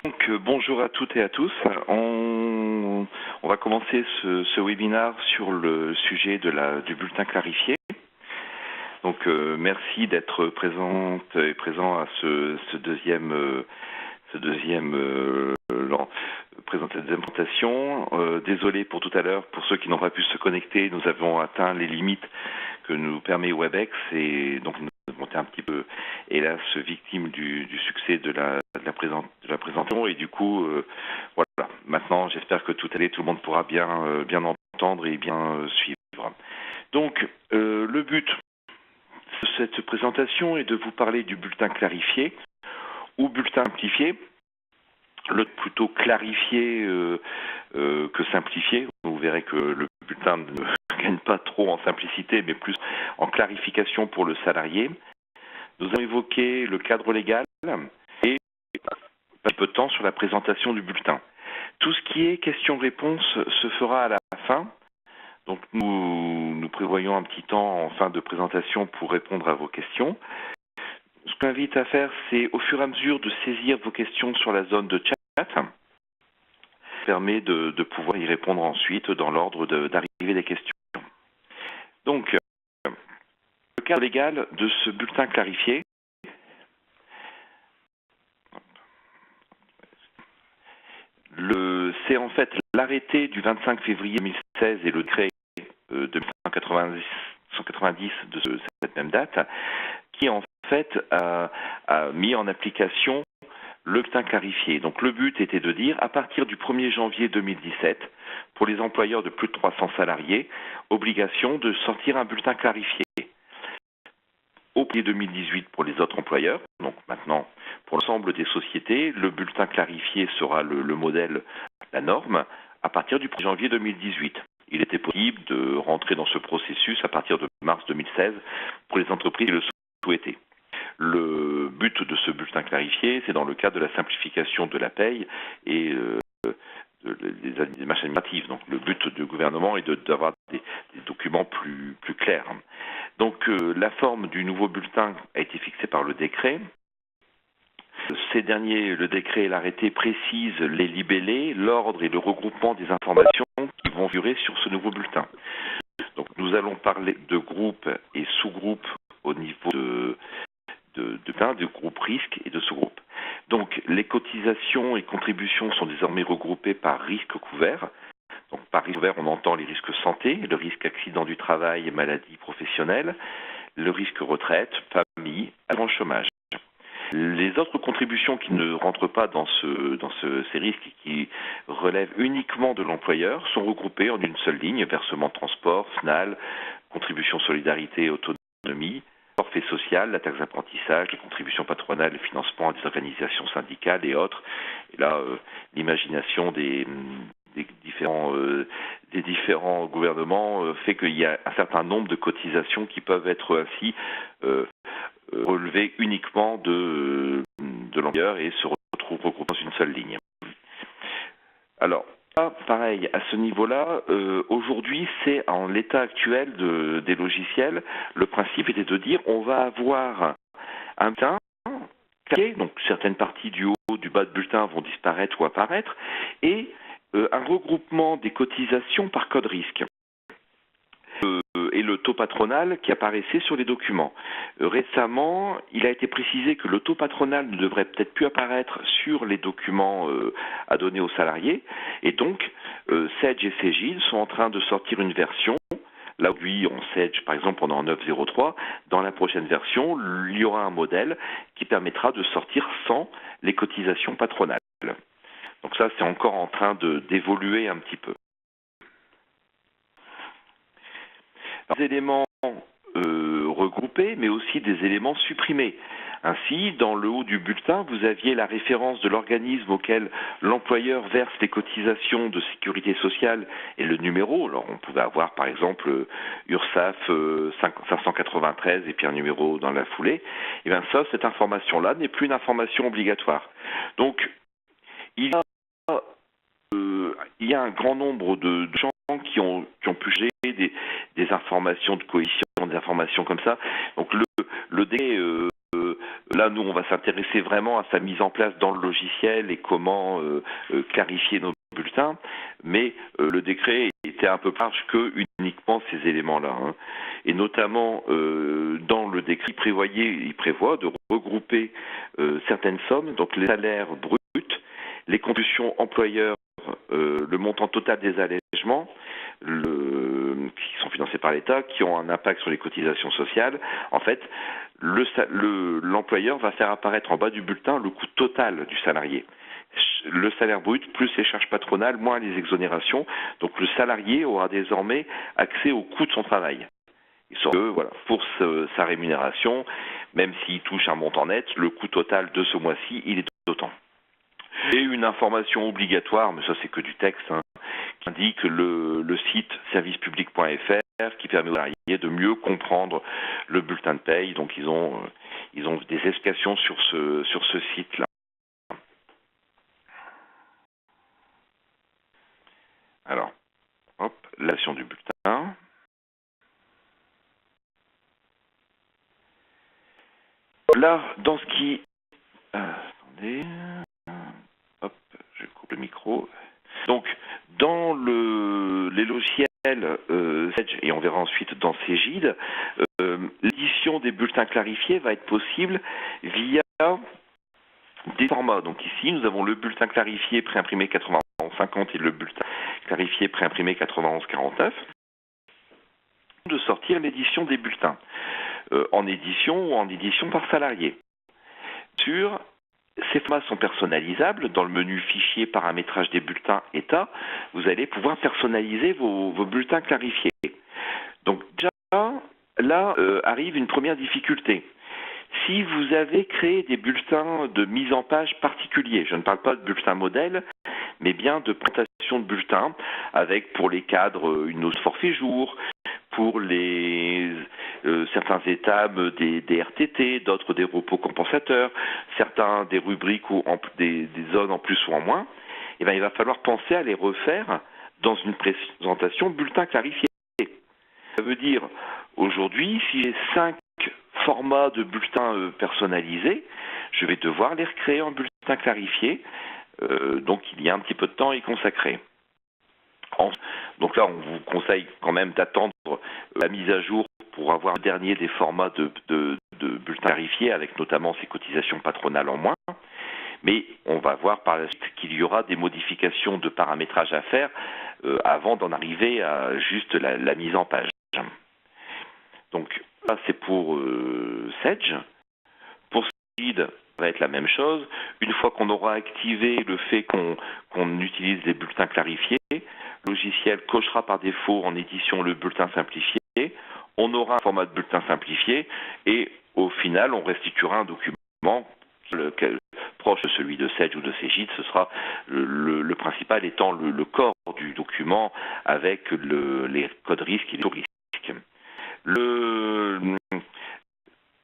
Donc, bonjour à toutes et à tous. On va commencer ce webinaire sur le sujet du bulletin clarifié. Donc, merci d'être présente et présent à cette deuxième présentation. Désolé pour tout à l'heure, pour ceux qui n'ont pas pu se connecter, nous avons atteint les limites que nous permet WebEx et donc nous avons été un petit peu, hélas, victimes du succès de la présentation et du coup, voilà. Maintenant, j'espère que tout le monde pourra bien entendre et bien suivre. Donc, le but de cette présentation est de vous parler du bulletin clarifié ou bulletin simplifié. Le plutôt clarifié que simplifié. Vous verrez que le bulletin ne gagne pas trop en simplicité, mais plus en clarification pour le salarié. Nous avons évoqué le cadre légal et un peu de temps sur la présentation du bulletin. Tout ce qui est questions-réponses se fera à la fin. Donc nous prévoyons un petit temps en fin de présentation pour répondre à vos questions. Ce que j'invite à faire, c'est au fur et à mesure de saisir vos questions sur la zone de chat. Ça permet de pouvoir y répondre ensuite dans l'ordre d'arrivée des questions. Donc, le cadre légal de ce bulletin clarifié, c'est en fait l'arrêté du 25 février 2016 et le décret de 1990 de cette même date, qui en fait a mis en application le bulletin clarifié. Donc le but était de dire, à partir du 1er janvier 2017, pour les employeurs de plus de 300 salariés, obligation de sortir un bulletin clarifié. Au 1er 2018 pour les autres employeurs, donc maintenant pour l'ensemble des sociétés, le bulletin clarifié sera le modèle, la norme, à partir du 1er janvier 2018. Il était possible de rentrer dans ce processus à partir de mars 2016 pour les entreprises qui le souhaitaient. Le but de ce bulletin clarifié, c'est dans le cadre de la simplification de la paye et des démarches administratives. Donc le but du gouvernement est d'avoir des documents plus clairs. Donc la forme du nouveau bulletin a été fixée par le décret. Le décret et l'arrêté précisent les libellés, l'ordre et le regroupement des informations qui vont figurer sur ce nouveau bulletin. Donc nous allons parler de groupes et sous-groupes au niveau de groupe risque et de sous-groupe. Donc les cotisations et contributions sont désormais regroupées par risque couvert. Donc par risque couvert, on entend les risques santé, le risque accident du travail et maladie professionnelle, le risque retraite, famille, assurance chômage. Les autres contributions qui ne rentrent pas dans ces risques et qui relèvent uniquement de l'employeur sont regroupées en une seule ligne, versement de transport, SNAL, contribution solidarité et autonomie, forfait social, la taxe d'apprentissage, les contributions patronales, le financement à des organisations syndicales et autres. Et là, l'imagination des différents gouvernements fait qu'il y a un certain nombre de cotisations qui peuvent être ainsi relevées uniquement de l'employeur et se retrouvent regroupées dans une seule ligne. Alors, pareil, à ce niveau-là, aujourd'hui, c'est en l'état actuel des logiciels, le principe était de dire on va avoir un bulletin clarifié, donc certaines parties du haut, du bas de bulletin vont disparaître ou apparaître, et un regroupement des cotisations par code risque et le taux patronal qui apparaissait sur les documents. Récemment, il a été précisé que le taux patronal ne devrait peut-être plus apparaître sur les documents à donner aux salariés, et donc Sedge et Cegid sont en train de sortir une version. Là où lui, on Sedge, par exemple, on est en 9.03. Dans la prochaine version, il y aura un modèle qui permettra de sortir sans les cotisations patronales. Donc ça, c'est encore en train d'évoluer un petit peu. Des éléments regroupés, mais aussi des éléments supprimés. Ainsi, dans le haut du bulletin, vous aviez la référence de l'organisme auquel l'employeur verse les cotisations de sécurité sociale et le numéro. Alors, on pouvait avoir, par exemple, URSSAF 593 et puis un numéro dans la foulée. Et bien ça, cette information-là n'est plus une information obligatoire. Donc, il y a un grand nombre de gens qui ont pu gérer des informations de cohésion, des informations comme ça. Donc le décret Là, nous, on va s'intéresser vraiment à sa mise en place dans le logiciel et comment clarifier nos bulletins, mais le décret était un peu plus large que uniquement ces éléments-là, hein. Et notamment dans le décret, il prévoit de regrouper certaines sommes, donc les salaires bruts, les contributions employeurs, le montant total des allègements, qui sont financés par l'État, qui ont un impact sur les cotisations sociales. En fait, l'employeur va faire apparaître en bas du bulletin le coût total du salarié. Le salaire brut plus les charges patronales moins les exonérations. Donc le salarié aura désormais accès au coût de son travail. Il saura que, voilà, pour sa rémunération, même s'il touche un montant net, le coût total de ce mois-ci, il est d'autant. Et une information obligatoire, mais ça c'est que du texte, hein, qui indique le site servicepublic.fr qui permet aux salariés de mieux comprendre le bulletin de paye. Donc ils ont des explications sur ce site-là. Alors, hop, la version du bulletin. Là, dans ce qui... attendez... hop, je coupe le micro. Donc, dans les logiciels Sedge, et on verra ensuite dans Cegid, l'édition des bulletins clarifiés va être possible via des formats. Donc ici, nous avons le bulletin clarifié préimprimé 91-50 et le bulletin clarifié préimprimé 91-49. De sortir l'édition des bulletins, en édition ou en édition par salarié. Ces formats sont personnalisables. Dans le menu fichier paramétrage des bulletins État, vous allez pouvoir personnaliser vos bulletins clarifiés. Donc déjà, là arrive une première difficulté. Si vous avez créé des bulletins de mise en page particuliers, je ne parle pas de bulletins modèles, mais bien de présentation de bulletins, avec pour les cadres une hausse forfait jour, pour certains états des RTT, d'autres des repos compensateurs, certains des rubriques ou des zones en plus ou en moins, et bien il va falloir penser à les refaire dans une présentation bulletin clarifié. Ça veut dire, aujourd'hui, si j'ai 5 formats de bulletins personnalisés, je vais devoir les recréer en bulletin clarifié, donc il y a un petit peu de temps à y consacrer. Donc là, on vous conseille quand même d'attendre la mise à jour pour avoir le dernier des formats de bulletins clarifiés, avec notamment ces cotisations patronales en moins. Mais on va voir par la suite qu'il y aura des modifications de paramétrage à faire avant d'en arriver à juste la mise en page. Donc là, c'est pour Sedge. Pour Cegid, ça va être la même chose. Une fois qu'on aura activé le fait qu'on utilise des bulletins clarifiés, le logiciel cochera par défaut en édition le bulletin simplifié. On aura un format de bulletin simplifié et au final, on restituera un document proche de celui de Sedge ou de Cegid. Ce sera le principal étant le corps du document avec les codes risques et les taux risques.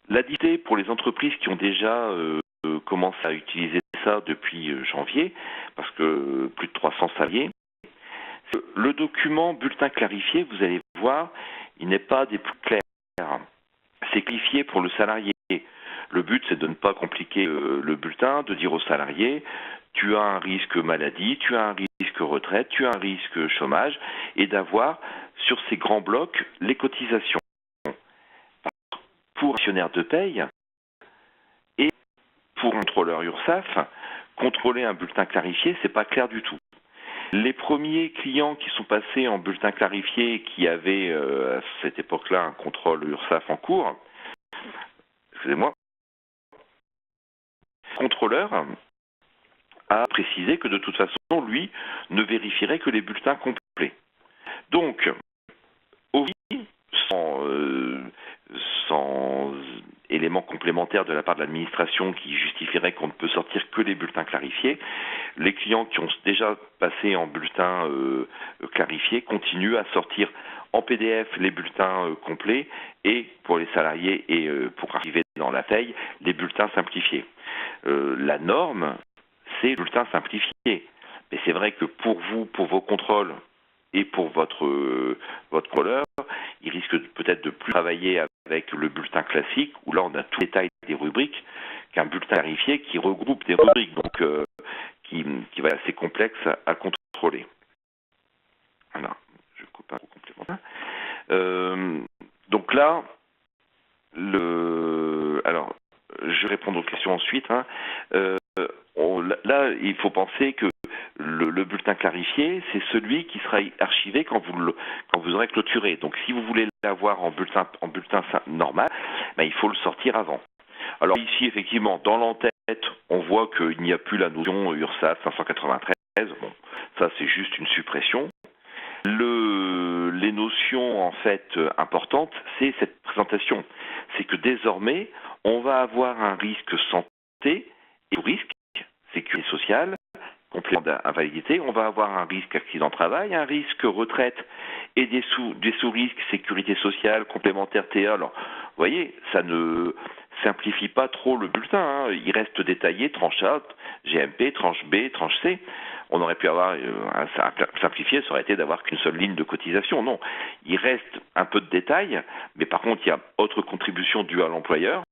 La dictée pour les entreprises qui ont déjà commencé à utiliser ça depuis janvier, parce que plus de 300 salariés, le document bulletin clarifié, vous allez voir, il n'est pas des plus clairs. C'est clarifié pour le salarié. Le but, c'est de ne pas compliquer le bulletin, de dire au salarié, tu as un risque maladie, tu as un risque retraite, tu as un risque chômage, et d'avoir sur ces grands blocs les cotisations. Pour un actionnaire de paye et pour un contrôleur URSSAF, contrôler un bulletin clarifié, c'est pas clair du tout. Les premiers clients qui sont passés en bulletin clarifié et qui avaient à cette époque-là un contrôle URSSAF en cours, excusez-moi, le contrôleur a précisé que de toute façon, lui, ne vérifierait que les bulletins complets. Donc, aujourd'hui, sans éléments complémentaires de la part de l'administration qui justifieraient qu'on ne peut sortir que les bulletins clarifiés, les clients qui ont déjà passé en bulletin clarifié continuent à sortir en PDF les bulletins complets et pour les salariés et pour arriver dans la paye, les bulletins simplifiés. La norme, c'est le bulletin simplifié. Mais c'est vrai que pour vous, pour vos contrôles et pour votre contrôleur, il risque peut-être de plus travailler avec le bulletin classique, où là on a tout le détail des rubriques, qu'un bulletin clarifié qui regroupe des rubriques, donc qui va être assez complexe à contrôler. Voilà, je coupe un complémentaire. Donc là, alors, je réponds aux questions ensuite. Hein. Là, il faut penser que le bulletin clarifié, c'est celui qui sera archivé quand vous aurez clôturé. Donc, si vous voulez l'avoir en bulletin normal, ben, il faut le sortir avant. Alors ici, effectivement, dans l'entête, on voit qu'il n'y a plus la notion URSSAF 593. Bon, ça, c'est juste une suppression. Les notions, en fait, importantes, c'est cette présentation. C'est que désormais, on va avoir un risque santé et risque sécurité sociale, complément d'invalidité. On va avoir un risque accident de travail, un risque retraite et des sous-risques sécurité sociale, complémentaire TA. Alors, vous voyez, ça ne simplifie pas trop le bulletin. Hein. Il reste détaillé, tranche A, GMP, tranche B, tranche C. On aurait pu avoir simplifié, ça aurait été d'avoir qu'une seule ligne de cotisation. Non, il reste un peu de détails, mais par contre, il y a autre contribution due à l'employeur.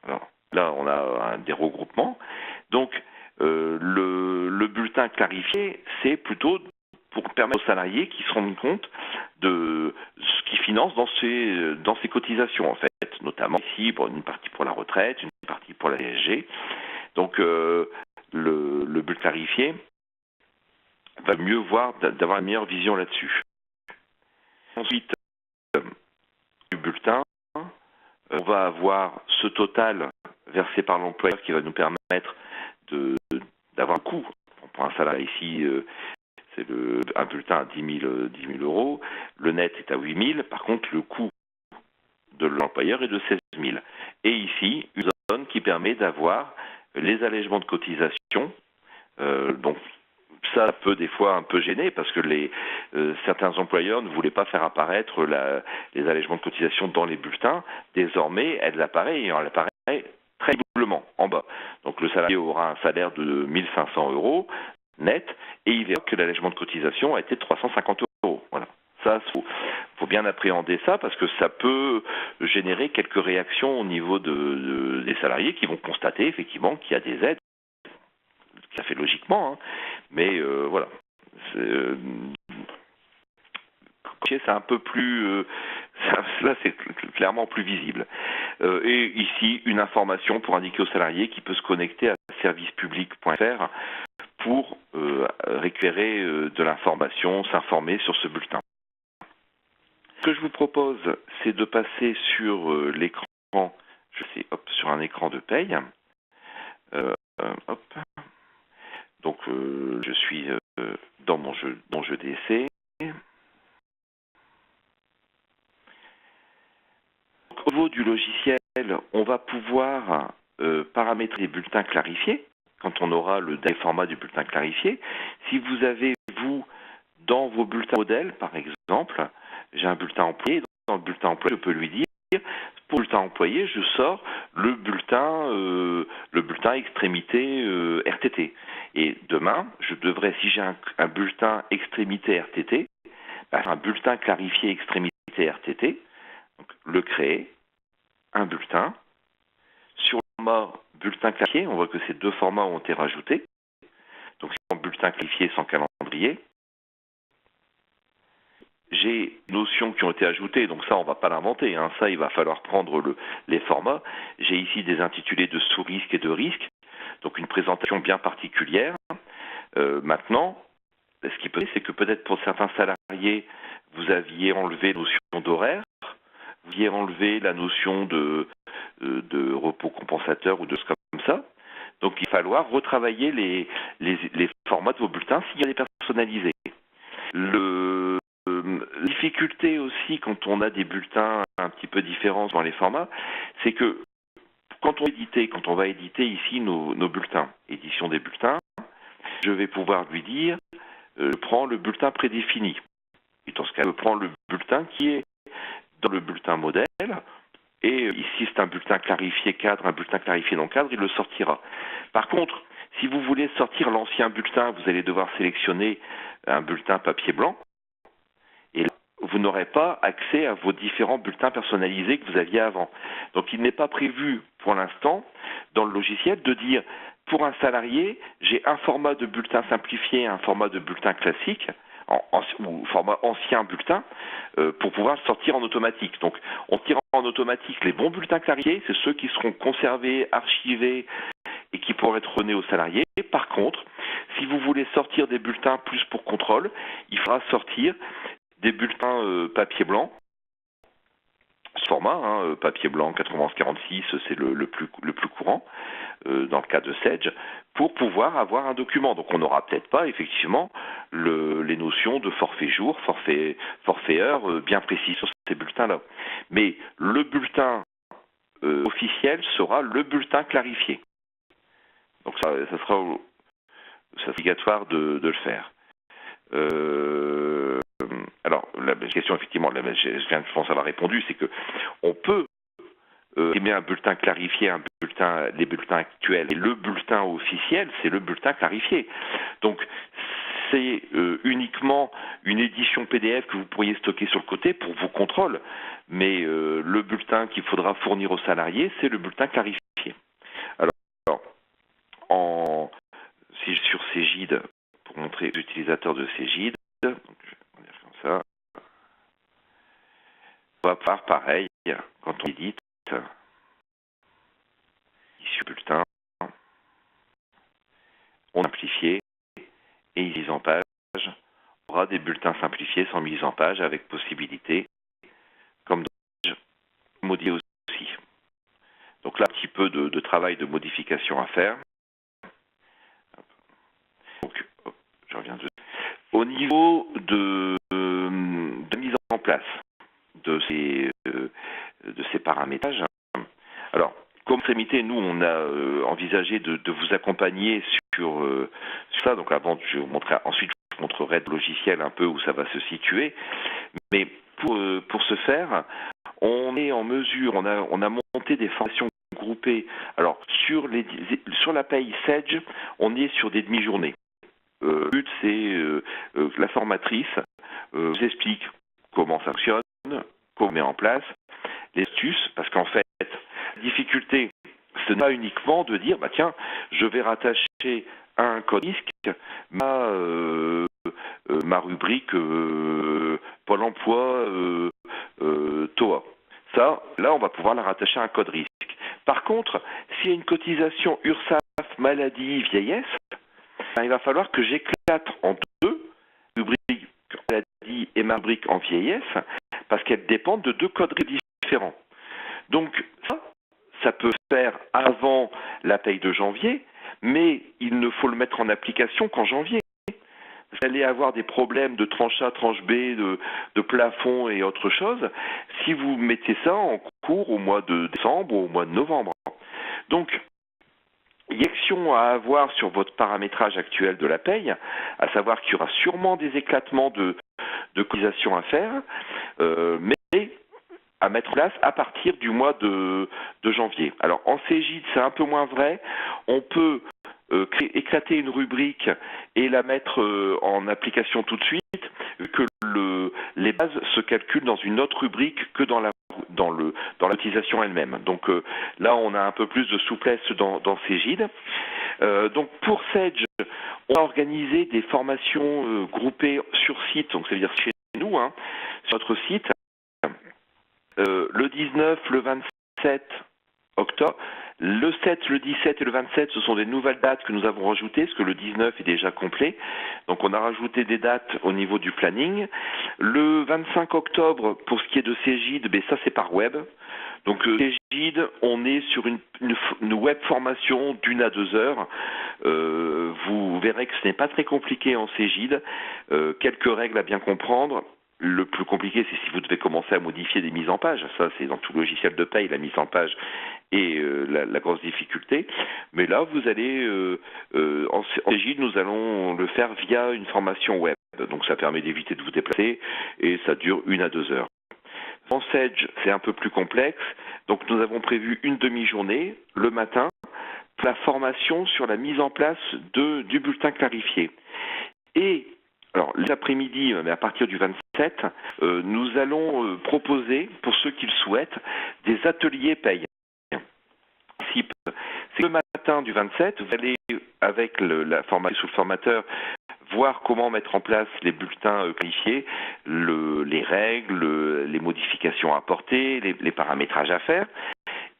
Alors là, on a des regroupements. Donc, le bulletin clarifié, c'est plutôt pour permettre aux salariés qui se rendent compte de ce qu'ils financent dans ces cotisations, en fait, notamment ici, une partie pour la retraite, une partie pour la CSG. Donc, le bulletin clarifié va mieux voir, d'avoir une meilleure vision là-dessus. Ensuite, du bulletin, on va avoir ce total versé par l'employeur qui va nous permettre d'avoir un coût. On prend un salaire ici, c'est un bulletin à 10 000 euros, le net est à 8 000, par contre le coût de l'employeur est de 16 000. Et ici, une zone qui permet d'avoir les allègements de cotisation, donc ça peut des fois un peu gêner parce que certains employeurs ne voulaient pas faire apparaître les allègements de cotisation dans les bulletins. Désormais, elle apparaît et elle apparaît très visiblement en bas. Donc le salarié aura un salaire de 1 500 euros net et il verra que l'allègement de cotisation a été de 350 euros. Voilà. Ça, faut bien appréhender ça parce que ça peut générer quelques réactions au niveau des salariés qui vont constater effectivement qu'il y a des aides. Ça fait logiquement, hein, mais voilà. C'est un peu plus... là, c'est clairement plus visible. Et ici, une information pour indiquer aux salariés qui peut se connecter à servicepublic.fr pour récupérer de l'information, s'informer sur ce bulletin. Ce que je vous propose, c'est de passer sur l'écran, sur un écran de paye. Hop. Donc, je suis dans mon jeu d'essai. Au niveau du logiciel, on va pouvoir paramétrer les bulletins clarifiés quand on aura le format du bulletin clarifié. Si vous avez, vous, dans vos bulletins modèles, par exemple, j'ai un bulletin employé, dans le bulletin employé, je peux lui dire, pour le bulletin employé, je sors le bulletin extrémité RTT. Et demain, je devrais, si j'ai un bulletin extrémité RTT, un bulletin clarifié extrémité RTT, donc le créer, un bulletin. Sur le format bulletin clarifié, on voit que ces deux formats ont été rajoutés. Donc c'est un bulletin clarifié sans calendrier. J'ai des notions qui ont été ajoutées, donc ça on ne va pas l'inventer, hein. Ça il va falloir prendre les formats. J'ai ici des intitulés de sous-risque et de risque, donc une présentation bien particulière. Maintenant, ce qui peut être, c'est que peut-être pour certains salariés, vous aviez enlevé la notion d'horaire, vous aviez enlevé la notion de repos compensateur ou de ce comme ça. Donc il va falloir retravailler les formats de vos bulletins s'il y a des personnalisés. La difficulté aussi quand on a des bulletins un petit peu différents dans les formats, c'est que quand on va éditer ici nos bulletins, édition des bulletins, je vais pouvoir lui dire, je prends le bulletin prédéfini. Et dans ce cas, je prends le bulletin qui est dans le bulletin modèle, et ici c'est un bulletin clarifié cadre, un bulletin clarifié non cadre, il le sortira. Par contre, si vous voulez sortir l'ancien bulletin, vous allez devoir sélectionner un bulletin papier blanc, et là, vous n'aurez pas accès à vos différents bulletins personnalisés que vous aviez avant. Donc il n'est pas prévu pour l'instant dans le logiciel de dire pour un salarié, j'ai un format de bulletin simplifié et un format de bulletin classique, ou format ancien bulletin, pour pouvoir le sortir en automatique. Donc on tire en automatique les bons bulletins clarifiés, c'est ceux qui seront conservés, archivés et qui pourraient être donnés aux salariés. Par contre, si vous voulez sortir des bulletins plus pour contrôle, il faudra sortir des bulletins papier blanc, ce format, papier blanc 9146, c'est le plus courant dans le cas de Sedge, pour pouvoir avoir un document. Donc on n'aura peut-être pas effectivement les notions de forfait jour, forfait heure bien précis sur ces bulletins-là. Mais le bulletin officiel sera le bulletin clarifié. Donc ça sera obligatoire de le faire. Alors la question effectivement, je pense avoir répondu, c'est que on peut émettre un bulletin clarifié, les bulletins actuels, et le bulletin officiel, c'est le bulletin clarifié. Donc c'est uniquement une édition PDF que vous pourriez stocker sur le côté pour vos contrôles, mais le bulletin qu'il faudra fournir aux salariés, c'est le bulletin clarifié. Alors sur Cegid, pour montrer l'utilisateur de Cegid, donc je vais dire comme ça, on va voir pareil, quand on édite, issu bulletin, on simplifié et mise en page, on aura des bulletins simplifiés sans mise en page avec possibilité, comme modifier aussi. Donc là, un petit peu de travail de modification à faire. Donc, je reviens dessus. Au niveau de mise en place de ces paramétrages, alors, comme Trémité, nous, on a envisagé de vous accompagner sur ça. Donc, avant, ensuite, je vous montrerai le logiciel un peu où ça va se situer. Mais pour ce faire, on est en mesure, on a monté des formations groupées. Alors, sur la paye Sedge, on est sur des demi-journées. Le but, c'est la formatrice vous explique comment ça fonctionne, comment on met en place, les astuces, parce qu'en fait, la difficulté, ce n'est pas uniquement de dire, bah tiens, je vais rattacher à un code risque ma rubrique Pôle emploi TOA. Ça, là, on va pouvoir la rattacher à un code risque. Par contre, s'il y a une cotisation URSSAF maladie vieillesse, il va falloir que j'éclate en deux rubriques maladie et ma rubrique en vieillesse, parce qu'elles dépendent de deux codes différents. Donc ça peut faire avant la paye de janvier, mais il ne faut le mettre en application qu'en janvier. Vous allez avoir des problèmes de tranche A, tranche B, de plafond et autre chose, si vous mettez ça en cours au mois de décembre ou au mois de novembre. Donc, il y a action à avoir sur votre paramétrage actuel de la paye, à savoir qu'il y aura sûrement des éclatements de cotisation à faire, mais à mettre en place à partir du mois de janvier. Alors en Cegid, c'est un peu moins vrai. On peut éclater une rubrique et la mettre en application tout de suite, vu que les bases se calculent dans une autre rubrique que dans l'utilisation elle-même. Donc là, on a un peu plus de souplesse dans Cegid. Donc pour Sedge, on a organisé des formations groupées sur site, donc c'est-à-dire chez nous, sur notre site, le 19, le 27 octobre. Le 7, le 17 et le 27, ce sont des nouvelles dates que nous avons rajoutées, parce que le 19 est déjà complet. Donc on a rajouté des dates au niveau du planning. Le 25 octobre, pour ce qui est de Cegid, ça c'est par web. Donc Cegid, on est sur une web formation d'1 à 2 heures. Vous verrez que ce n'est pas très compliqué en Cegid. Quelques règles à bien comprendre. Le plus compliqué, c'est si vous devez commencer à modifier des mises en page. Ça, c'est dans tout logiciel de paye, la mise en page et la grosse difficulté. Mais là, vous allez, en Cegid, nous allons le faire via une formation web. Donc, ça permet d'éviter de vous déplacer et ça dure 1 à 2 heures. En Sedge, c'est un peu plus complexe. Donc, nous avons prévu une demi-journée le matin pour la formation sur la mise en place du bulletin clarifié. Et Alors, l'après-midi, mais à partir du 27, nous allons proposer, pour ceux qui le souhaitent, des ateliers paye. C'est le matin du 27, vous allez, avec la formation sous le formateur, voir comment mettre en place les bulletins qualifiés, les règles, les modifications à apporter, les paramétrages à faire.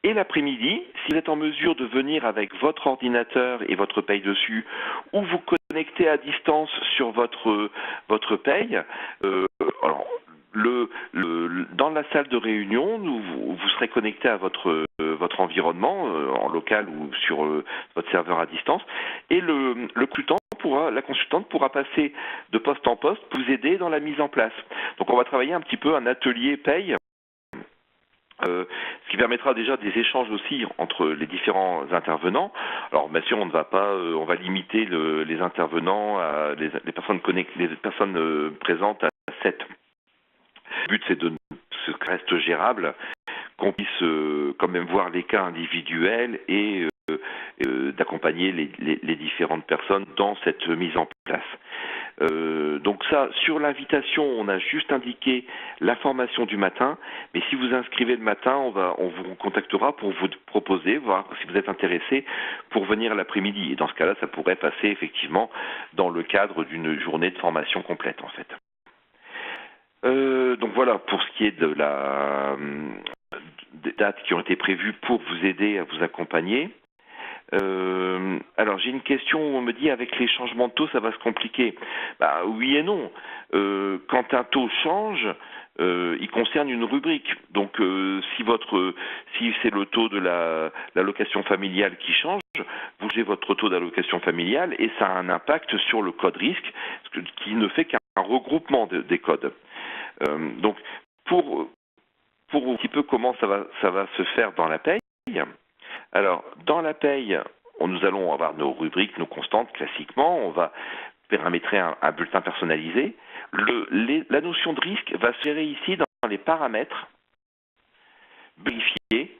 Et l'après-midi, si vous êtes en mesure de venir avec votre ordinateur et votre paye dessus, ou vous connecter à distance sur votre paye, alors, dans la salle de réunion, vous serez connecté à votre environnement en local ou sur votre serveur à distance, et la consultante pourra passer de poste en poste, vous aider dans la mise en place. Donc on va travailler un petit peu un atelier paye. Ce qui permettra déjà des échanges aussi entre les différents intervenants. Alors bien sûr, on ne va pas, on va limiter les intervenants à les personnes présentes à 7. Le but c'est de ce qui reste gérable, qu'on puisse quand même voir les cas individuels et d'accompagner les différentes personnes dans cette mise en place. Donc ça, sur l'invitation, on a juste indiqué la formation du matin, mais si vous inscrivez le matin, on vous contactera pour vous proposer, voir si vous êtes intéressé pour venir l'après-midi. Et dans ce cas-là, ça pourrait passer effectivement dans le cadre d'une journée de formation complète en fait. Donc voilà pour ce qui est des dates qui ont été prévues pour vous aider à vous accompagner. Alors j'ai une question où on me dit avec les changements de taux ça va se compliquer. Bah oui et non. Quand un taux change, il concerne une rubrique. Donc si c'est le taux de l'allocation familiale qui change, vous avez votre taux d'allocation familiale et ça a un impact sur le code risque qui ne fait qu'un regroupement des codes. Donc pour un petit peu comment ça va se faire dans la paye. Alors, dans la paye, nous allons avoir nos rubriques, nos constantes, classiquement. On va paramétrer un bulletin personnalisé. La notion de risque va se gérer ici dans les paramètres, vérifier,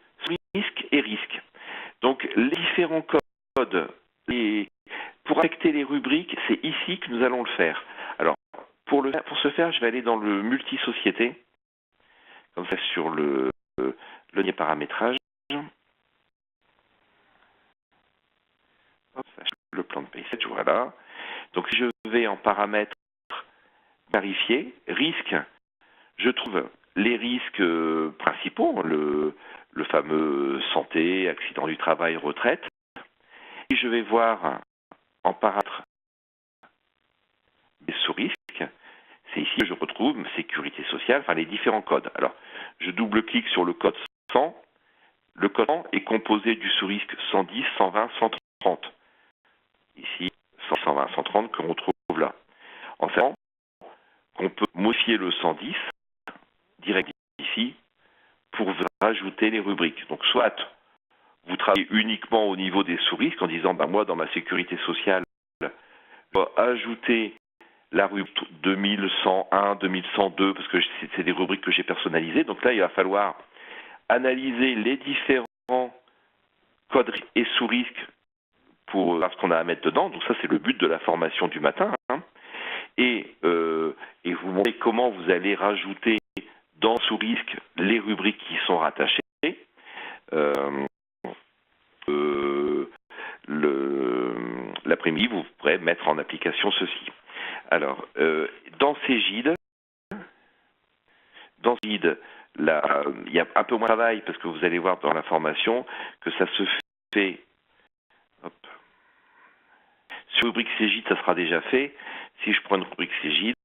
risque et risque. Donc, les différents codes, pour affecter les rubriques, c'est ici que nous allons le faire. Alors, pour ce faire, je vais aller dans le multi-société, comme ça sur le paramétrage. Le plan de paye 7, voilà. Donc si je vais en paramètres clarifiés, risque, je trouve les risques principaux, le fameux santé, accident du travail, retraite. Et je vais voir en paramètres des sous-risques. C'est ici que je retrouve sécurité sociale, enfin les différents codes. Alors, je double-clique sur le code 100. Le code 100 est composé du sous-risque 110, 120, 130. Ici, 120, 130 qu'on retrouve là. En sachant qu'on peut modifier le 110 direct ici pour rajouter les rubriques. Donc soit vous travaillez uniquement au niveau des sous-risques en disant moi dans ma sécurité sociale je dois ajouter la rubrique 2101, 2102 parce que c'est des rubriques que j'ai personnalisées. Donc là il va falloir analyser les différents codes et sous-risques pour voir ce qu'on a à mettre dedans. Donc ça, c'est le but de la formation du matin. Et vous montrer comment vous allez rajouter dans sous-risque les rubriques qui sont rattachées. L'après-midi, vous pourrez mettre en application ceci. Alors, dans Cégide, il y a un peu moins de travail parce que vous allez voir dans la formation que ça se fait. Hop. Sur la rubrique Cégide, ça sera déjà fait. Si je prends une rubrique Cégide,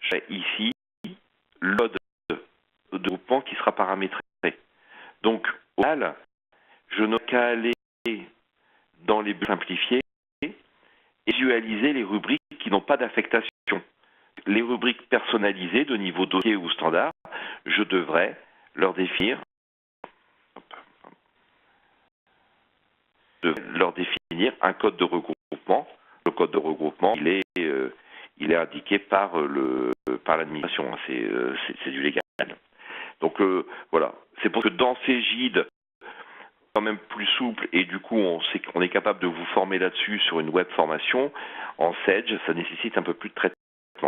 j'ai ici le code de groupement qui sera paramétré. Donc, au final, je n'ai qu'à aller dans les bulletins simplifiés et visualiser les rubriques qui n'ont pas d'affectation. Les rubriques personnalisées de niveau dossier ou standard, je devrais leur définir un code de regroupement. Le code de regroupement, il est indiqué par l'administration. C'est du légal. Donc voilà. C'est pour que dans Cégide, quand même plus souple et du coup on sait qu'on est capable de vous former là-dessus sur une web formation. En Sedge, ça nécessite un peu plus de traitement.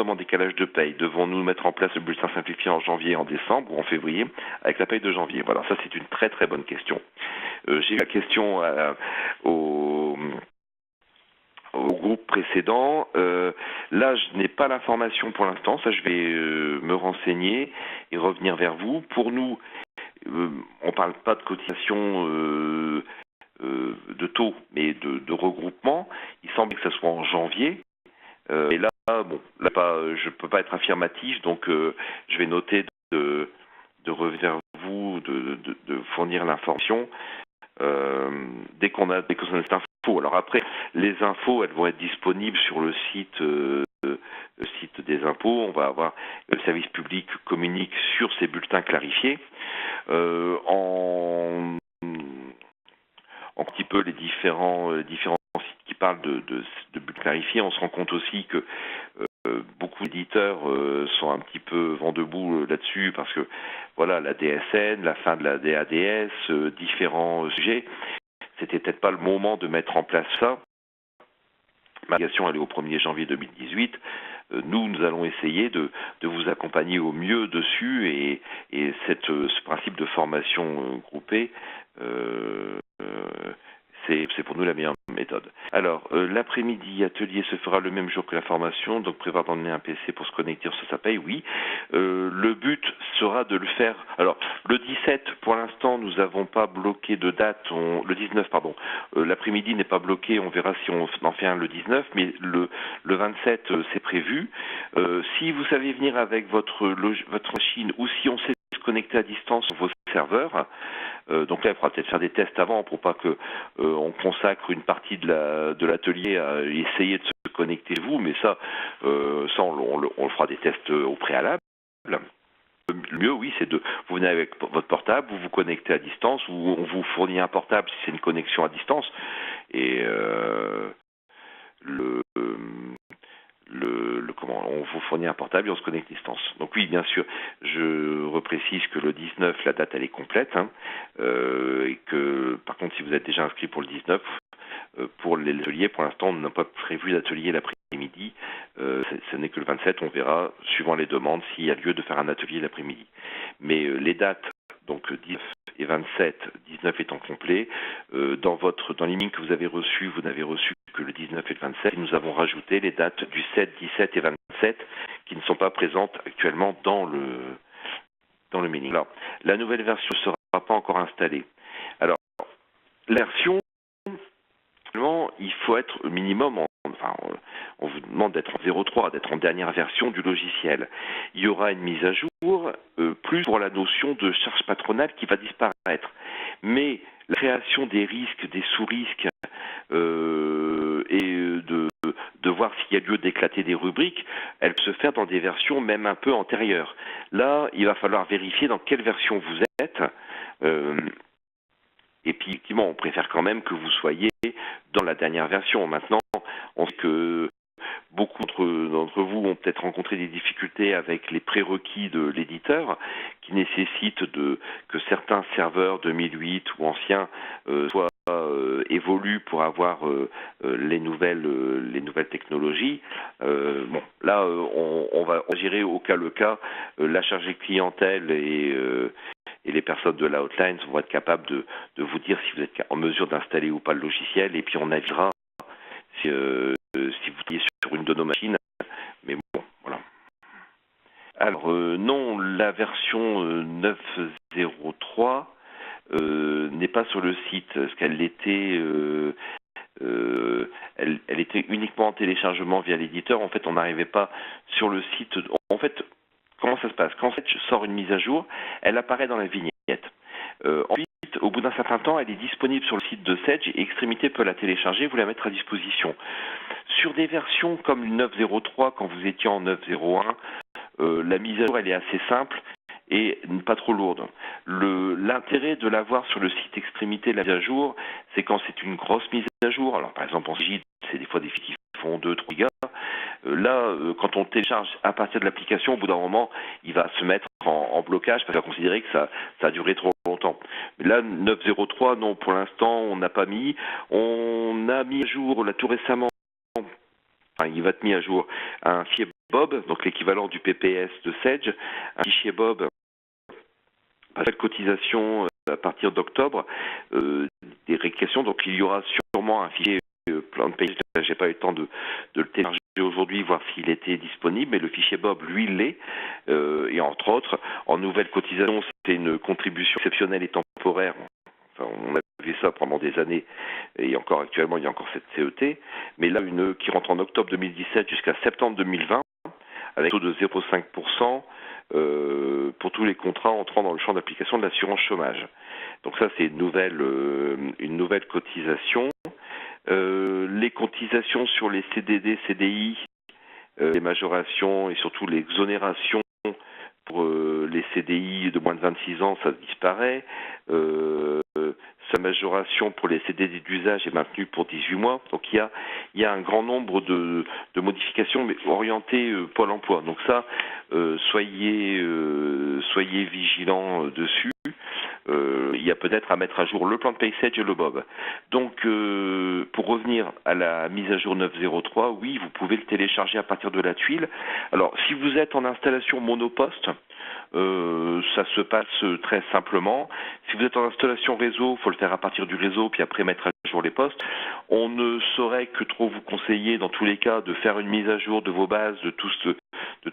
sommes en décalage de paye? Devons-nous mettre en place le bulletin simplifié en janvier, en décembre ou en février avec la paye de janvier? Voilà, ça c'est une très très bonne question. J'ai eu la question au groupe précédent. Là, je n'ai pas l'information pour l'instant. Ça, je vais me renseigner et revenir vers vous. Pour nous, on ne parle pas de cotisation de taux, mais de regroupement. Il semble que ça soit en janvier. Et là, bon, là, je ne peux pas être affirmatif, donc je vais noter de revenir vers vous, de fournir l'information dès qu'on a cette info. Alors après, les infos, elles vont être disponibles sur le site des impôts. On va avoir le service public communique sur ces bulletins clarifiés. En un petit peu les différents sites qui parlent de bulletins clarifiés, on se rend compte aussi que beaucoup d'éditeurs sont un petit peu vent debout là-dessus parce que voilà, la DSN, la fin de la DADS, différents sujets. C'était peut-être pas le moment de mettre en place ça. Ma question elle est au 1er janvier 2018. Nous allons essayer de vous accompagner au mieux dessus et ce principe de formation groupée, c'est pour nous la meilleure méthode. Alors, l'après-midi, atelier se fera le même jour que la formation, donc prévoir d'emmener un PC pour se connecter sur sa paye, oui. Le but sera de le faire. Alors, le 17, pour l'instant, nous n'avons pas bloqué de date. Le 19, pardon. L'après-midi n'est pas bloqué, on verra si on en fait un le 19, mais le 27, c'est prévu. Si vous savez venir avec votre machine ou si on sait se connecter à distance sur vos serveurs, donc là, il faudra peut-être faire des tests avant pour pas que on consacre une partie de l'atelier à essayer de se connecter vous, mais ça on fera des tests au préalable. Le mieux, oui, c'est vous venez avec votre portable, vous vous connectez à distance, ou on vous fournit un portable si c'est une connexion à distance, et on vous fournit un portable et on se connecte à distance. Donc oui, bien sûr, je reprécise que le 19, la date elle est complète, et que par contre, si vous êtes déjà inscrit pour le 19, pour les ateliers, pour l'instant, on n'a pas prévu d'atelier l'après-midi. Ce n'est que le 27, on verra, suivant les demandes, s'il y a lieu de faire un atelier l'après-midi. Mais les dates, donc 19 et 27, 19 étant complet, dans l'email que vous avez reçu, vous n'avez reçu que le 19 et le 27, et nous avons rajouté les dates du 7, 17 et 27 qui ne sont pas présentes actuellement dans le mailing. Alors, la nouvelle version ne sera pas encore installée. Alors, la version, il faut être au minimum, on vous demande d'être en 0.3, d'être en dernière version du logiciel. Il y aura une mise à jour, plus pour la notion de charge patronale qui va disparaître. Mais la création des risques, des sous-risques, et de voir s'il y a lieu d'éclater des rubriques, elle peut se faire dans des versions même un peu antérieures. Là, il va falloir vérifier dans quelle version vous êtes. Et puis, effectivement, on préfère quand même que vous soyez dans la dernière version. Maintenant, on sait que beaucoup d'entre vous ont peut-être rencontré des difficultés avec les prérequis de l'éditeur qui nécessitent que certains serveurs 2008 ou anciens soient évoluent pour avoir les nouvelles technologies. Bon, là, on va gérer au cas le cas la chargée clientèle et les personnes de la hotline vont être capables de vous dire si vous êtes en mesure d'installer ou pas le logiciel, et puis on avisera si vous êtes sur une de nos machines. Mais bon, voilà. Alors, non, la version 9.03 n'est pas sur le site, parce qu'elle était... elle était uniquement en téléchargement via l'éditeur. En fait, on n'arrivait pas sur le site. En fait, comment ça se passe? Quand je sors une mise à jour, elle apparaît dans la vignette. Ensuite, au bout d'un certain temps, elle est disponible sur le site de Sedge et Extrémité peut la télécharger, vous la mettre à disposition. Sur des versions comme le 9.03, quand vous étiez en 9.01, la mise à jour elle est assez simple et pas trop lourde. L'intérêt de l'avoir sur le site Extrémité, la mise à jour, c'est quand c'est une grosse mise à jour. Alors par exemple en Gide, c'est des fois des fichiers qui font 2-3 gigas. Là, quand on télécharge à partir de l'application, au bout d'un moment, il va se mettre en blocage parce qu'il va considérer que ça a duré trop longtemps. Mais là, 9.03, non, pour l'instant, on n'a pas mis. On a mis à jour, là, tout récemment, il va être mis à jour un fichier Bob, donc l'équivalent du PPS de Sage, un fichier Bob à la cotisation à partir d'octobre, des réclamations. Donc il y aura sûrement un fichier plan de payage. J'ai pas eu le temps de le télécharger aujourd'hui, voir s'il était disponible, mais le fichier Bob, lui, l'est. Et entre autres, en nouvelle cotisation, c'est une contribution exceptionnelle et temporaire. Enfin, on a vu ça pendant des années, et encore actuellement, il y a encore cette CET. Mais là, une qui rentre en octobre 2017 jusqu'à septembre 2020, avec un taux de 0,5%. Pour tous les contrats entrant dans le champ d'application de l'assurance chômage. Donc ça, c'est une nouvelle cotisation. Les cotisations sur les CDD, CDI, les majorations et surtout l'exonération pour les CDI de moins de 26 ans, ça disparaît. Sa majoration pour les CDD d'usage est maintenue pour 18 mois. Donc il y a un grand nombre de modifications, mais orientées Pôle emploi. Donc ça, soyez vigilants dessus. Il y a peut-être à mettre à jour le plan de Paysage et le Bob. Donc, pour revenir à la mise à jour 903, oui, vous pouvez le télécharger à partir de la tuile. Alors, si vous êtes en installation monoposte, ça se passe très simplement. Si vous êtes en installation réseau, il faut le faire à partir du réseau, puis après mettre à jour les postes. On ne saurait que trop vous conseiller, dans tous les cas, de faire une mise à jour de vos bases, de tous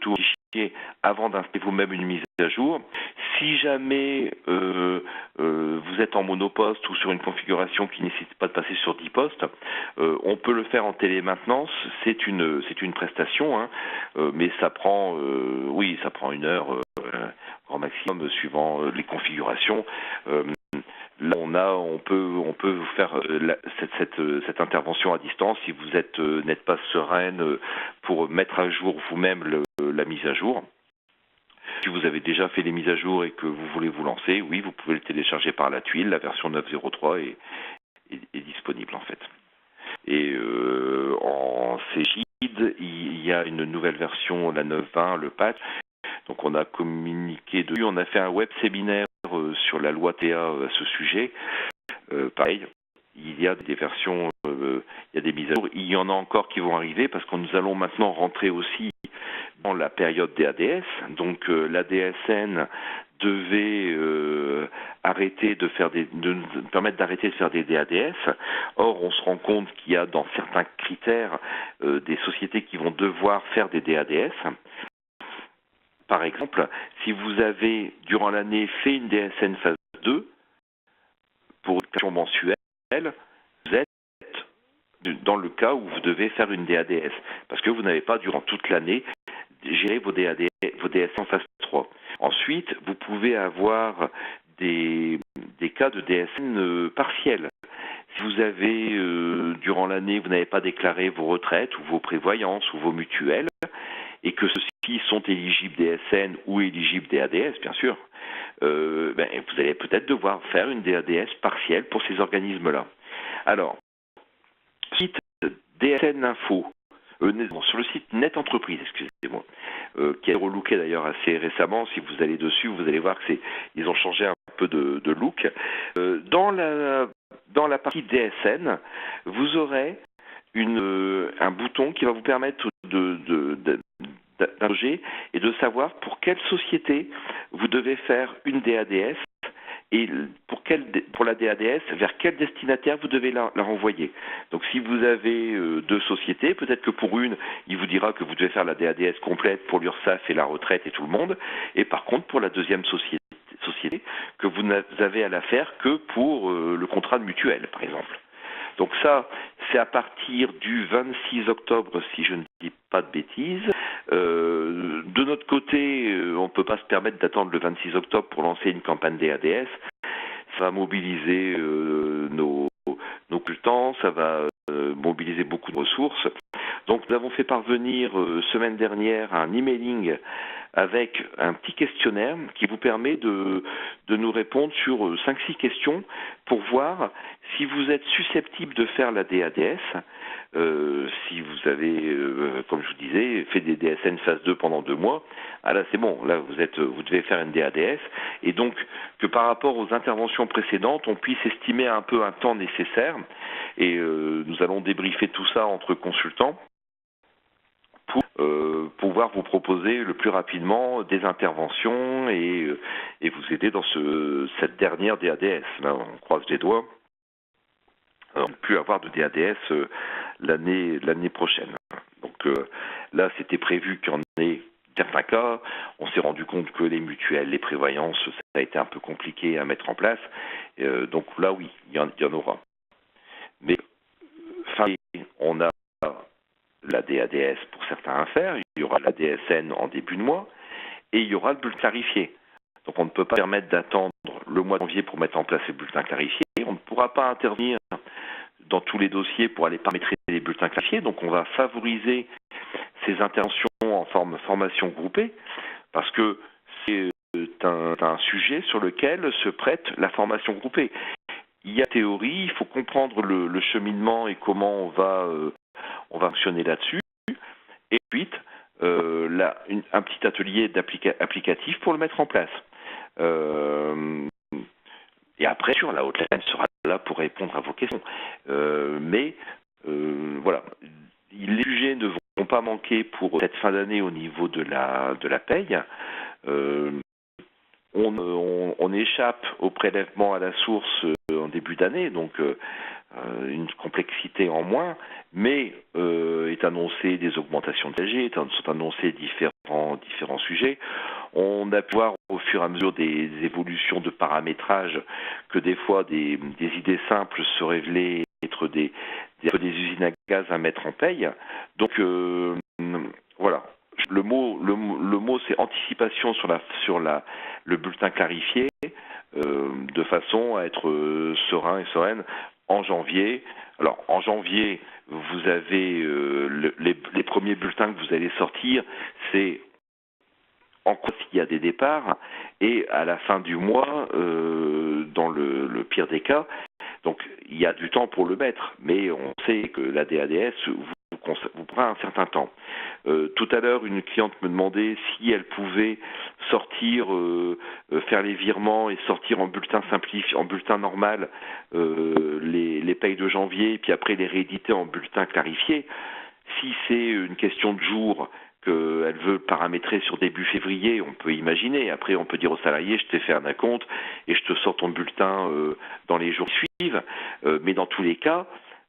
vos fichiers, avant d'installer vous-même une mise à jour. Si jamais vous êtes en monoposte ou sur une configuration qui ne nécessite pas de passer sur 10 postes, on peut le faire en télémaintenance. C'est une prestation, hein, mais ça prend une heure grand maximum suivant les configurations. Là, on peut vous faire cette intervention à distance si vous n'êtes pas sereine pour mettre à jour vous-même la mise à jour. Si vous avez déjà fait les mises à jour et que vous voulez vous lancer, oui, vous pouvez le télécharger par la tuile. La version 9.03 est disponible en fait. Et en Cégide, il y a une nouvelle version, la 9.20, le patch. Donc on a communiqué dessus, on a fait un web séminaire sur la loi TA à ce sujet. Pareil, il y a des versions, il y a des mises à jour. Il y en a encore qui vont arriver parce que nous allons maintenant rentrer aussi dans la période des ADS. Donc l'ADSN devait arrêter de faire nous permettre d'arrêter de faire des DADS. Or, on se rend compte qu'il y a dans certains critères des sociétés qui vont devoir faire des DADS. Par exemple, si vous avez, durant l'année, fait une DSN phase 2, pour une action mensuelle, vous êtes dans le cas où vous devez faire une DADS, parce que vous n'avez pas, durant toute l'année, géré vos DADS en phase 3. Ensuite, vous pouvez avoir des cas de DSN partiels. Si vous avez, durant l'année, vous n'avez pas déclaré vos retraites ou vos prévoyances ou vos mutuelles, et que ceux-ci sont éligibles DSN ou éligibles DADS, bien sûr, vous allez peut-être devoir faire une DADS partielle pour ces organismes-là. Alors, site DSN Info, sur le site Net Entreprise, excusez-moi, qui a été relooké d'ailleurs assez récemment. Si vous allez dessus, vous allez voir que ils ont changé un peu de look. Dans la partie DSN, vous aurez un bouton qui va vous permettre d'interroger et de savoir pour quelle société vous devez faire une DADS et pour la DADS, vers quel destinataire vous devez la renvoyer. Donc si vous avez deux sociétés, peut-être que pour une, il vous dira que vous devez faire la DADS complète pour l'URSSAF et la retraite et tout le monde, et par contre pour la deuxième société que vous n'avez à la faire que pour le contrat de mutuelle, par exemple. Donc ça, c'est à partir du 26 octobre, si je ne dis pas de bêtises. De notre côté, on ne peut pas se permettre d'attendre le 26 octobre pour lancer une campagne DADS. Ça va mobiliser nos consultants, ça va mobiliser beaucoup de ressources. Donc nous avons fait parvenir semaine dernière un emailing avec un petit questionnaire qui vous permet de nous répondre sur 5-6 questions pour voir si vous êtes susceptible de faire la DADS, si vous avez, comme je vous disais, fait des DSN phase 2 pendant 2 mois. Ah là c'est bon, là vous devez faire une DADS, et donc que par rapport aux interventions précédentes, on puisse estimer un peu un temps nécessaire, et nous allons débriefer tout ça entre consultants pour voir pouvoir vous proposer le plus rapidement des interventions et vous aider dans cette dernière DADS. Là, on croise les doigts. On ne peut avoir de DADS l'année prochaine. Donc là, c'était prévu qu'il y en ait certains cas. On s'est rendu compte que les mutuelles, les prévoyances, ça a été un peu compliqué à mettre en place. Donc là, oui, il y en aura. Mais on a la DADS pour certains à faire, il y aura la DSN en début de mois, et il y aura le bulletin clarifié. Donc on ne peut pas permettre d'attendre le mois de janvier pour mettre en place le bulletin clarifié. On ne pourra pas intervenir dans tous les dossiers pour aller paramétrer les bulletins clarifiés. Donc on va favoriser ces interventions en formation groupée, parce que c'est un sujet sur lequel se prête la formation groupée. Il y a théorie, il faut comprendre le cheminement et comment on va fonctionner là-dessus. Et ensuite, un petit atelier applicatif pour le mettre en place. Et après, sur la hotline sera là pour répondre à vos questions. Voilà, les sujets ne vont pas manquer pour cette fin d'année au niveau de la paye. On échappe au prélèvement à la source en début d'année, donc une complexité en moins, mais est annoncé des augmentations de TG, sont annoncés différents sujets. On a pu voir au fur et à mesure des évolutions de paramétrage que des fois des idées simples se révélaient être des usines à gaz à mettre en paye. Donc voilà. Le mot c'est anticipation sur le bulletin clarifié, de façon à être serein et sereine en janvier. Alors en janvier, vous avez les premiers bulletins que vous allez sortir, c'est en quoi il y a des départs, et à la fin du mois, dans le pire des cas, donc il y a du temps pour le mettre, mais on sait que la DADS vous prend un certain temps. Tout à l'heure, une cliente me demandait si elle pouvait sortir, faire les virements et sortir en bulletin simplifié, en bulletin normal, les payes de janvier, et puis après les rééditer en bulletin clarifié. Si c'est une question de jours qu'elle veut paramétrer sur début février, on peut imaginer. Après, on peut dire aux salariés, je t'ai fait un acompte et je te sors ton bulletin dans les jours qui suivent. Mais dans tous les cas,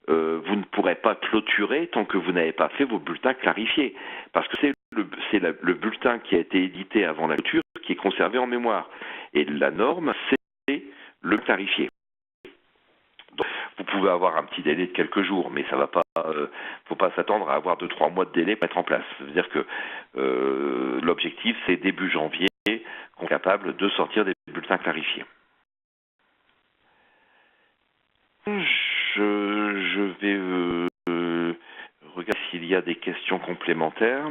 vous ne pourrez pas clôturer tant que vous n'avez pas fait vos bulletins clarifiés. Parce que c'est le bulletin qui a été édité avant la clôture qui est conservé en mémoire. Et la norme, c'est le clarifié. Donc, vous pouvez avoir un petit délai de quelques jours, mais ça va pas. Faut pas s'attendre à avoir 2-3 mois de délai pour mettre en place. Ça veut dire que l'objectif, c'est début janvier qu'on est capable de sortir des bulletins clarifiés. Je vais regarder s'il y a des questions complémentaires.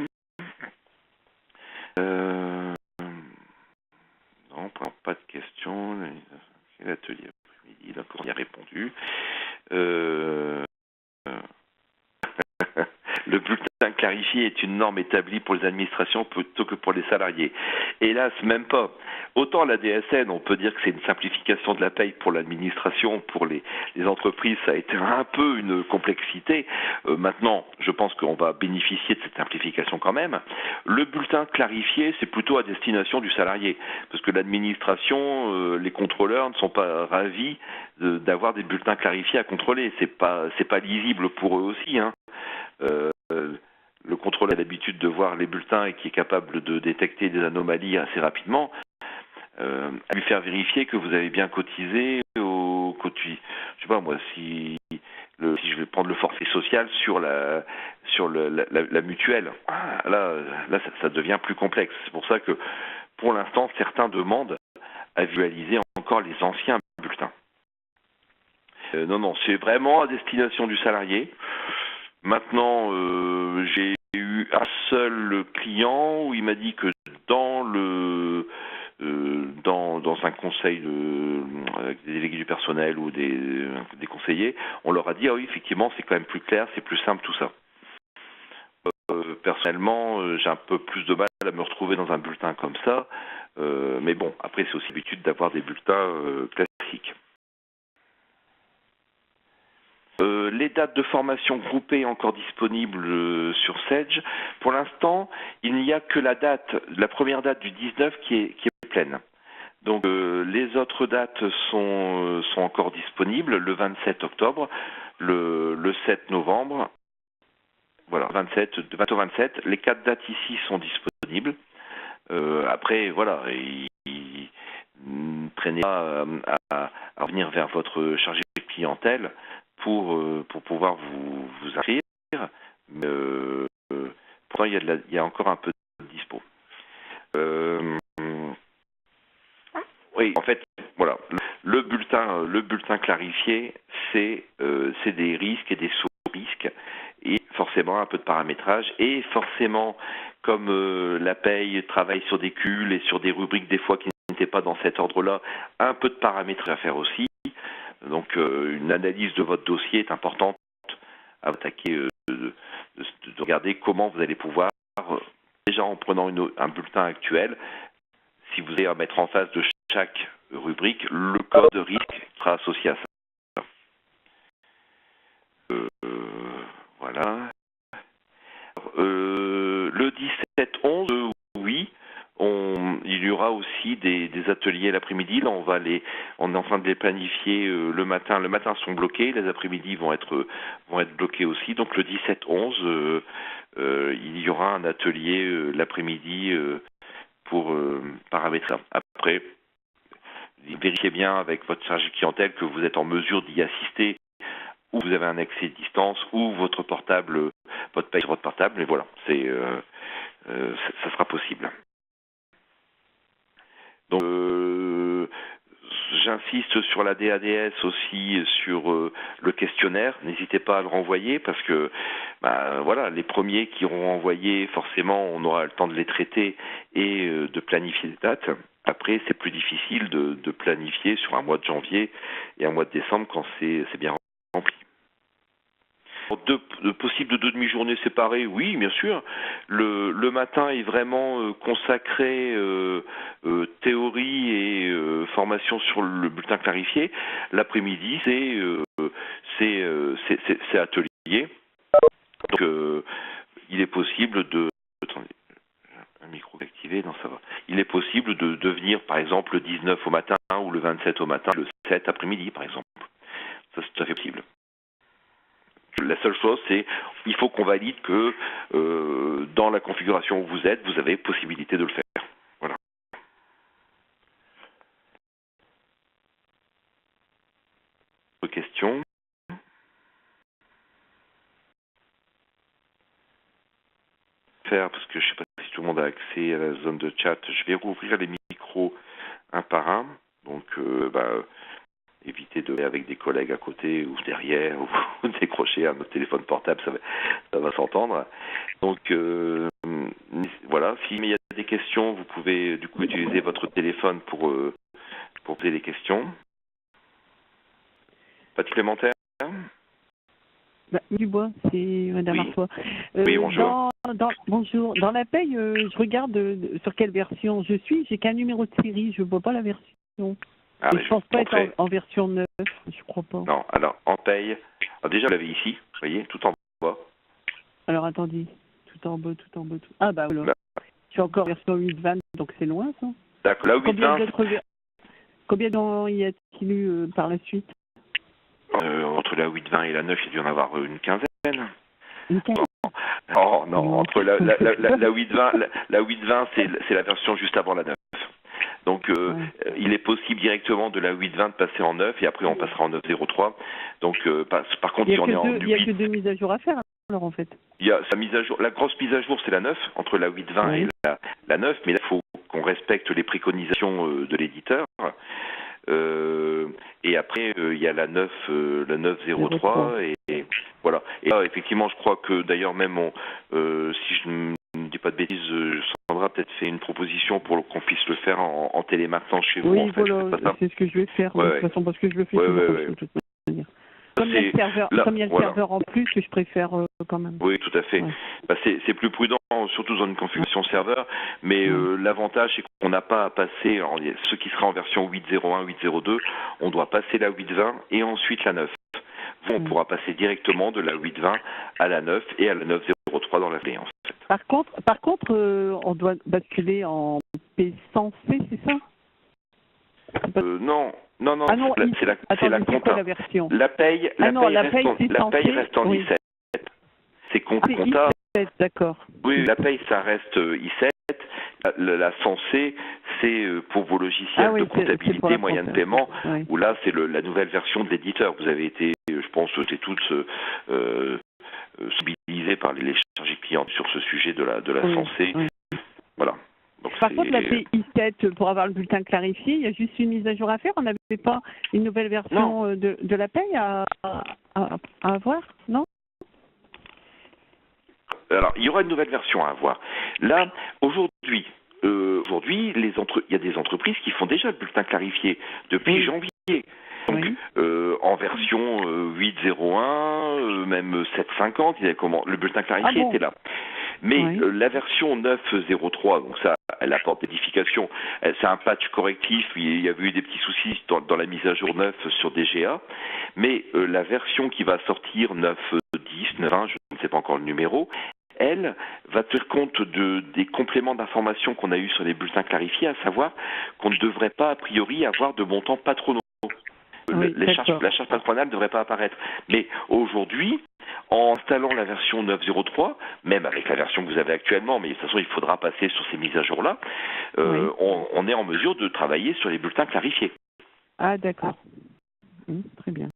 Non, pas de questions. L'atelier après-midi, d'accord, on y a répondu. Le bulletin clarifié est une norme établie pour les administrations plutôt que pour les salariés. Hélas, même pas. Autant la DSN, on peut dire que c'est une simplification de la paye pour l'administration, pour les entreprises, ça a été un peu une complexité. Maintenant, je pense qu'on va bénéficier de cette simplification quand même. Le bulletin clarifié, c'est plutôt à destination du salarié, parce que l'administration, les contrôleurs ne sont pas ravis d'avoir des bulletins clarifiés à contrôler. C'est pas lisible pour eux aussi, hein. Le contrôleur a l'habitude de voir les bulletins et qui est capable de détecter des anomalies assez rapidement, à lui faire vérifier que vous avez bien cotisé je sais pas moi, si je vais prendre le forfait social sur la mutuelle. Là ça devient plus complexe. C'est pour ça que pour l'instant certains demandent à visualiser encore les anciens bulletins. Non, c'est vraiment à destination du salarié. Maintenant, j'ai eu un seul client où il m'a dit que dans un conseil avec des délégués du personnel ou des conseillers, on leur a dit ah oui, effectivement, c'est quand même plus clair, c'est plus simple tout ça. Personnellement, j'ai un peu plus de mal à me retrouver dans un bulletin comme ça, mais bon, après c'est aussi l'habitude d'avoir des bulletins classiques. les dates de formation groupées encore disponibles sur Sedge. Pour l'instant, il n'y a que la première date du 19 qui est pleine. Donc les autres dates sont encore disponibles, le 27 octobre, le 7 novembre, voilà, 27, 20 au 27. Les 4 dates ici sont disponibles. Après, voilà, traînez pas à revenir vers votre chargé de clientèle pour pouvoir vous inscrire. Mais, pourtant, il y a encore un peu de dispo. Oui, en fait, voilà, le bulletin clarifié, c'est des risques et des sous-risques, et forcément un peu de paramétrage, et forcément, comme la paye travaille sur des cumuls et sur des rubriques des fois qui n'étaient pas dans cet ordre-là, un peu de paramétrage à faire aussi. Donc une analyse de votre dossier est importante à attaquer, de regarder comment vous allez pouvoir, déjà en prenant un bulletin actuel, si vous allez mettre en face de chaque rubrique le code risque qui sera associé à ça. Voilà. Le 17-11, oui, il y aura aussi des ateliers l'après-midi. Là, on est en train de les planifier le matin. Le matin sont bloqués, les après-midi vont être bloqués aussi. Donc le 17-11, il y aura un atelier l'après-midi pour paramétrer. Après, vérifiez bien avec votre chargé clientèle que vous êtes en mesure d'y assister, ou vous avez un accès de distance, ou votre portable, votre paye sur votre portable, et voilà, ça sera possible. Donc, j'insiste sur la DADS aussi, sur le questionnaire. N'hésitez pas à le renvoyer parce que, voilà, les premiers qui auront envoyé, forcément, on aura le temps de les traiter et de planifier des dates. Après, c'est plus difficile de planifier sur un mois de janvier et un mois de décembre quand c'est bien rempli. Possible deux demi-journées séparées, oui, bien sûr. Le matin est vraiment consacré théorie et formation sur le bulletin clarifié. L'après-midi, c'est atelier. Donc, il est possible de... Attendez, un micro activé, non, ça va. Il est possible de venir, par exemple, le 19 au matin ou le 27 au matin, le 7 après-midi, par exemple. Ça, c'est tout à fait possible. La seule chose, c'est il faut qu'on valide que dans la configuration où vous êtes, vous avez possibilité de le faire. Voilà. Autre question. Parce que je ne sais pas si tout le monde a accès à la zone de chat. Je vais rouvrir les micros un par un. Donc, évitez de avec des collègues à côté ou derrière ou décrocher à notre téléphone portable, ça va s'entendre. Donc voilà, s'il y a des questions, vous pouvez du coup utiliser votre téléphone pour poser des questions. Pas de supplémentaire? Dubois, c'est Madame Artois. Oui, bonjour. Bonjour. Dans la paye, je regarde sur quelle version je suis. J'ai qu'un numéro de série, je ne vois pas la version. Je ne pense pas être en version 9, je crois pas. Non, alors en paye, déjà vous l'avez ici, vous voyez, tout en bas. Alors attendez, tout en bas. Ah bah voilà. Je suis encore version 8.20, donc c'est loin ça. D'accord, la 8.20. Combien d'en y a-t-il eu par la suite? Entre la 8.20 et la 9, il doit y en avoir une quinzaine. Une quinzaine? Non, entre la 8.20, c'est la version juste avant la 9. Donc, il est possible directement de la 8.20 de passer en 9 et après on passera en 9.03. Donc, par contre, si on est en 8... Il n'y a que deux mises à jour à faire, alors en fait. Il y a sa mise à jour. La grosse mise à jour, c'est la 9, entre la 8.20 et la 9, mais là, il faut qu'on respecte les préconisations de l'éditeur. Et après, il y a la 9.03 et voilà. Et là, effectivement, je crois que d'ailleurs même, si je ne dis pas de bêtises, Sandra a peut-être fait une proposition pour qu'on puisse le faire en télé maintenant chez vous. Oui, en fait, voilà, c'est ce que je vais faire de toute façon, parce que je le fais de toute manière. Comme il y a le serveur en plus, que je préfère quand même. Oui, tout à fait. Ouais. C'est plus prudent, surtout dans une configuration serveur, mais l'avantage, c'est qu'on n'a pas à passer, ce qui sera en version 8.01, 8.02, on doit passer la 8.20 et ensuite la 9. on pourra passer directement de la 8.20 à la 9 et à la 9.03 dans la clé, en fait. Par contre, on doit basculer en P100C, c'est ça? Non, ah non, c'est la compta. La version. La paye reste en oui. I7. C'est compta. I7, d'accord. Oui, la paye, ça reste I7. La 100C, c'est pour vos logiciels de comptabilité, moyens de paiement, oui. où là, c'est la nouvelle version de l'éditeur. Vous avez été, je pense, toutes sensibilisés par les chargés clients sur ce sujet de la 100C. Oui. Voilà. Donc, par contre, la paye I7, pour avoir le bulletin clarifié, il y a juste une mise à jour à faire. On n'avait pas une nouvelle version de la paye à avoir, non? Alors, il y aura une nouvelle version à avoir. Là, aujourd'hui, il y a des entreprises qui font déjà le bulletin clarifié depuis janvier. Donc, en version 8.01, même 7.50, le bulletin clarifié était là. Mais la version 9.03, donc ça, elle apporte des modifications. C'est un patch correctif. Il y avait eu des petits soucis dans la mise à jour 9 sur DGA. Mais la version qui va sortir 9.10, 9.1, je ne sais pas encore le numéro, elle va tenir compte des compléments d'informations qu'on a eus sur les bulletins clarifiés, à savoir qu'on ne devrait pas, a priori, avoir de montants patronaux. La charge patronale ne devrait pas apparaître. Mais aujourd'hui, en installant la version 9.03, même avec la version que vous avez actuellement, mais de toute façon, il faudra passer sur ces mises à jour-là, on est en mesure de travailler sur les bulletins clarifiés. Ah, d'accord. Très bien.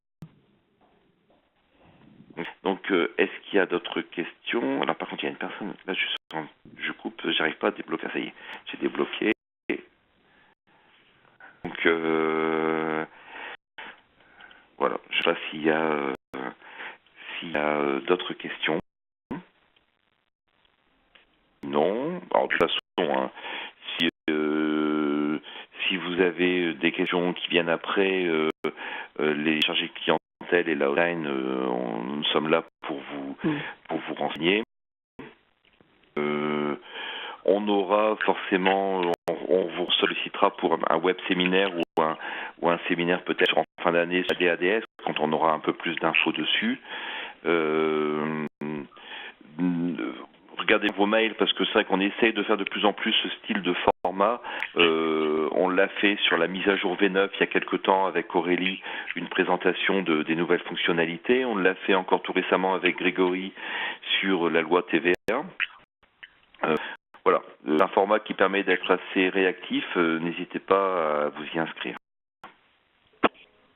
Donc, est-ce qu'il y a d'autres questions? Alors, par contre, il y a une personne, là, je coupe, j'arrive pas à débloquer. Ça y est, j'ai débloqué. Donc, voilà, je ne sais pas s'il y a d'autres questions. Non. Alors, de toute façon, si vous avez des questions qui viennent après, les chargés clientèle et la hotline, nous sommes là pour vous renseigner. On aura forcément, on vous sollicitera pour un web séminaire ou un séminaire peut-être en fin d'année sur la DADS, quand on aura un peu plus d'infos dessus. Regardez vos mails, parce que c'est vrai qu'on essaye de faire de plus en plus ce style de format. On l'a fait sur la mise à jour V9 il y a quelque temps avec Aurélie, une présentation des nouvelles fonctionnalités. On l'a fait encore tout récemment avec Grégory sur la loi TVA. Voilà, un format qui permet d'être assez réactif. N'hésitez pas à vous y inscrire.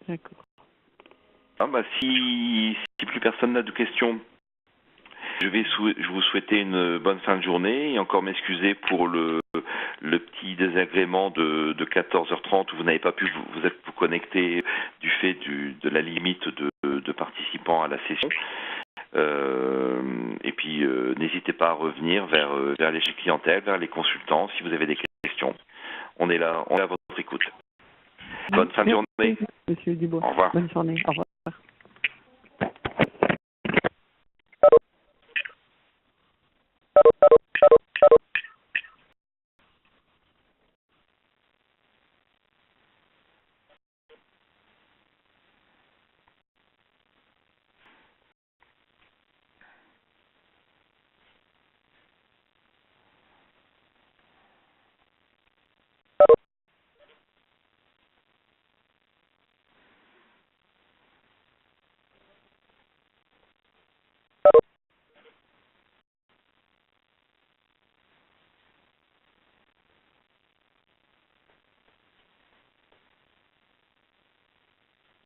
D'accord. Si plus personne n'a de questions, je vais vous souhaiter une bonne fin de journée et encore m'excuser pour le petit désagrément de 14h30 où vous n'avez pas pu vous connecter du fait de la limite de participants à la session. Et puis n'hésitez pas à revenir vers les clientèles, vers les consultants si vous avez des questions. On est là à votre écoute. Bonne fin de journée. Monsieur Dubois. Au revoir. Bonne journée. Au revoir.